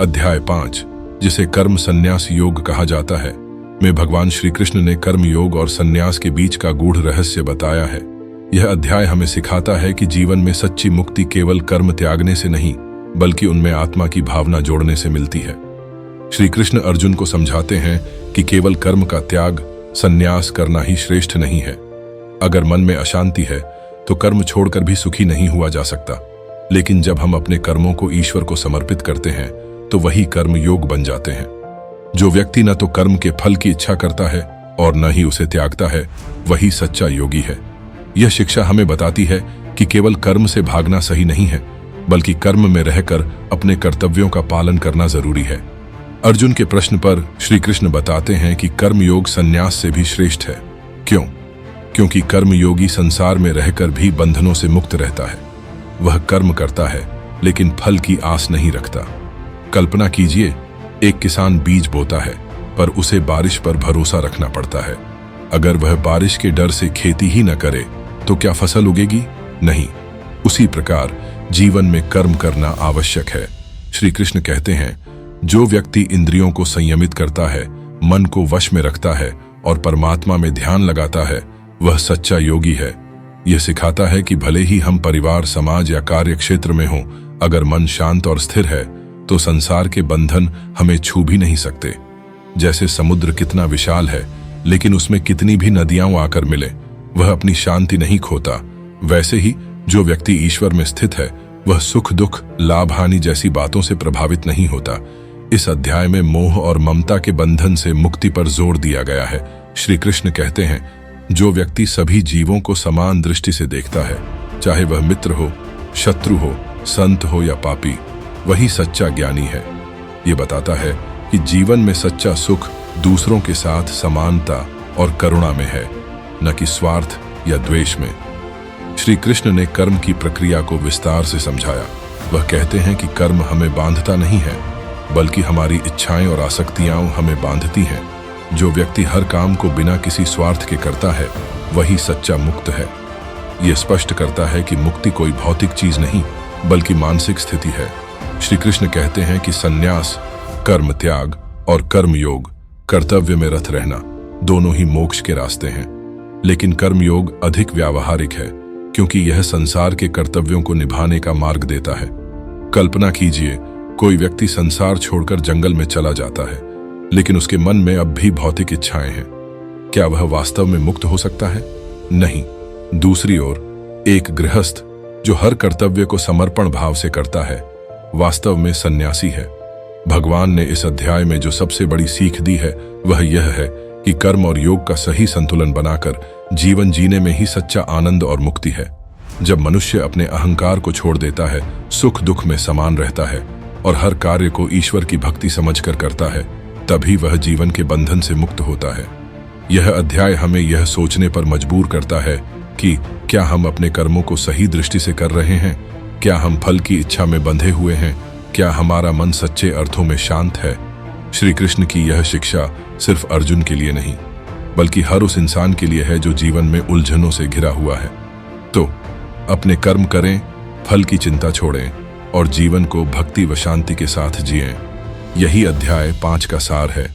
अध्याय 5, जिसे कर्म संन्यास योग कहा जाता है, में भगवान श्री कृष्ण ने कर्म योग और संन्यास के बीच का गूढ़ रहस्य बताया है। यह अध्याय हमें सिखाता है कि जीवन में सच्ची मुक्ति केवल कर्म त्यागने से नहीं, बल्कि उनमें आत्मा की भावना जोड़ने से मिलती है। श्री कृष्ण अर्जुन को समझाते हैं कि केवल कर्म का त्याग, संन्यास करना ही श्रेष्ठ नहीं है। अगर मन में अशांति है तो कर्म छोड़कर भी सुखी नहीं हुआ जा सकता, लेकिन जब हम अपने कर्मों को ईश्वर को समर्पित करते हैं तो वही कर्म योग बन जाते हैं। जो व्यक्ति न तो कर्म के फल की इच्छा करता है और न ही उसे त्यागता है, वही सच्चा योगी है। यह शिक्षा हमें बताती है कि केवल कर्म से भागना सही नहीं है, बल्कि कर्म में रहकर अपने कर्तव्यों का पालन करना जरूरी है। अर्जुन के प्रश्न पर श्री कृष्ण बताते हैं कि कर्म योग संन्यास से भी श्रेष्ठ है। क्यों? क्योंकि कर्म योगी संसार में रहकर भी बंधनों से मुक्त रहता है। वह कर्म करता है लेकिन फल की आस नहीं रखता। कल्पना कीजिए, एक किसान बीज बोता है पर उसे बारिश पर भरोसा रखना पड़ता है। अगर वह बारिश के डर से खेती ही न करे तो क्या फसल उगेगी? नहीं। उसी प्रकार जीवन में कर्म करना आवश्यक है। श्री कृष्ण कहते हैं, जो व्यक्ति इंद्रियों को संयमित करता है, मन को वश में रखता है और परमात्मा में ध्यान लगाता है, वह सच्चा योगी है। यह सिखाता है कि भले ही हम परिवार, समाज या कार्य क्षेत्र में हों, अगर मन शांत और स्थिर है तो संसार के बंधन हमें छू भी नहीं सकते। जैसे समुद्र कितना विशाल है, लेकिन उसमें कितनी भी नदियां आकर मिले, वह अपनी शांति नहीं खोता। वैसे ही जो व्यक्ति ईश्वर में स्थित है, वह सुख दुख, लाभ हानि जैसी बातों से प्रभावित नहीं होता। इस अध्याय में मोह और ममता के बंधन से मुक्ति पर जोर दिया गया है। श्री कृष्ण कहते हैं, जो व्यक्ति सभी जीवों को समान दृष्टि से देखता है, चाहे वह मित्र हो, शत्रु हो, संत हो या पापी, वही सच्चा ज्ञानी है। ये बताता है कि जीवन में सच्चा सुख दूसरों के साथ समानता और करुणा में है, न कि स्वार्थ या द्वेष में। श्री कृष्ण ने कर्म की प्रक्रिया को विस्तार से समझाया। वह कहते हैं कि कर्म हमें बांधता नहीं है, बल्कि हमारी इच्छाएं और आसक्तियां हमें बांधती हैं। जो व्यक्ति हर काम को बिना किसी स्वार्थ के करता है, वही सच्चा मुक्त है। यह स्पष्ट करता है कि मुक्ति कोई भौतिक चीज नहीं, बल्कि मानसिक स्थिति है। श्री कृष्ण कहते हैं कि संन्यास, कर्म त्याग और कर्म योग, कर्तव्य में रत रहना, दोनों ही मोक्ष के रास्ते हैं। लेकिन कर्म योग अधिक व्यावहारिक है, क्योंकि यह संसार के कर्तव्यों को निभाने का मार्ग देता है। कल्पना कीजिए, कोई व्यक्ति संसार छोड़कर जंगल में चला जाता है, लेकिन उसके मन में अब भी भौतिक इच्छाएं हैं। क्या वह वास्तव में मुक्त हो सकता है? नहीं। दूसरी ओर एक गृहस्थ जो हर कर्तव्य को समर्पण भाव से करता है, वास्तव में सन्यासी है। भगवान ने इस अध्याय में जो सबसे बड़ी सीख दी है, वह यह है कि कर्म और योग का सही संतुलन बनाकर जीवन जीने में ही सच्चा आनंद और मुक्ति है। जब मनुष्य अपने अहंकार को छोड़ देता है, सुख दुख में समान रहता है और हर कार्य को ईश्वर की भक्ति समझकर करता है, तभी वह जीवन के बंधन से मुक्त होता है। यह अध्याय हमें यह सोचने पर मजबूर करता है कि क्या हम अपने कर्मों को सही दृष्टि से कर रहे हैं? क्या हम फल की इच्छा में बंधे हुए हैं? क्या हमारा मन सच्चे अर्थों में शांत है? श्री कृष्ण की यह शिक्षा सिर्फ अर्जुन के लिए नहीं, बल्कि हर उस इंसान के लिए है जो जीवन में उलझनों से घिरा हुआ है। तो अपने कर्म करें, फल की चिंता छोड़ें और जीवन को भक्ति व शांति के साथ जिएं। यही अध्याय 5 का सार है।